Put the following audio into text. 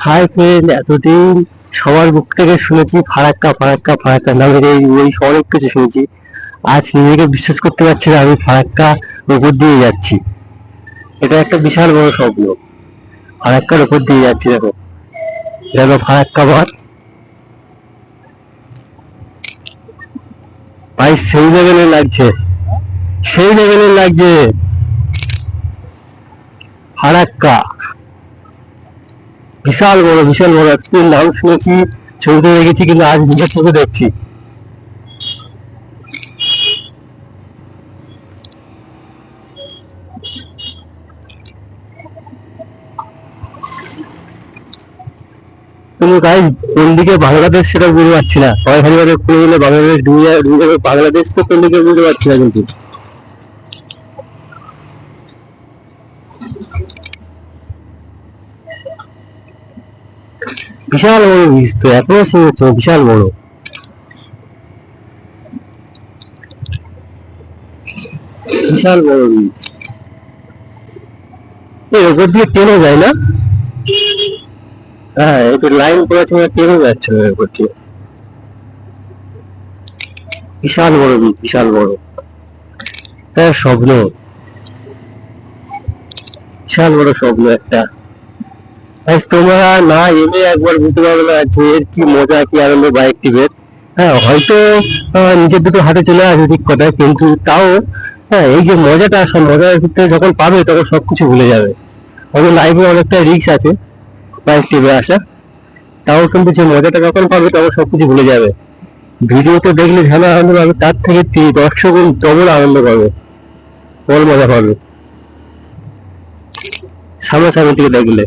Hi friend, এতদিন সবার মুখ থেকে শুনেছি ফারাক্কা ফারাক্কা ফারাক্কা নামের এই অনেক কিছু শুনেছি। আজ নিজেকে বিশ্বাস করতে পারছি না আমি ফারাক্কা উপর দিয়ে যাচ্ছি। এটা একটা বিশাল বড় স্বপ্ন। ফারাক্কার উপর দিয়ে যাচ্ছি, দেখো এটা হলো ফারাক্কা বাঁধ। ভাই সেই লেভেলের লাগছে, সেই লেভেলের লাগছে ফারাক্কা। বিশাল বড় বিশাল বড়, এতদিন নাম শুনেছি, ছবিতে দেখেছি, কিন্তু আজ নিজের চোখে দেখছি। কিন্তু গাইজ কোন দিকে বাংলাদেশ সেটা বুঝতে পারছি না। সবাই খালি বলে খুলে দিলে বাংলাদেশ ডুবে যাবে, বাংলাদেশ তো কোন দিকে বুঝতে পারছি না। কিন্তু বিশাল বড় বীজ তো, এখনো শুনেছ, বিশাল বড় বিশাল বড় বীজ। এর ওপর দিয়ে ট্রেনও যায় না? হ্যাঁ, একটু লাইন করেছে, ট্রেনও যাচ্ছে না এর ওপর দিয়ে। বিশাল বড় বীজ, বিশাল বড়। হ্যাঁ, স্বপ্ন, বিশাল বড় স্বপ্ন একটা। আজ তোমরা না এলে একবার বুঝতে পারবে না যে এর কি মজা, কি আনন্দ বাইক টিপের। হ্যাঁ, হয়তো নিজের দুটো হাতে চলে আসবে ঠিক কথা, কিন্তু তাও হ্যাঁ, এই যে মজাটা, সব মজার ক্ষেত্রে যখন পাবে তখন সবকিছু ভুলে যাবে। হয়তো লাইফে অনেকটা রিস্ক আছে বাইক টিপে আসা, তাও কিন্তু যে মজাটা যখন পাবে তখন সবকিছু ভুলে যাবে। ভিডিওতে দেখলে যেন আনন্দ পাবে, তার থেকে 10 গুণ ডবল আনন্দ পাবে, ডবল মজা পাবে সামনাসামনি থেকে দেখলে।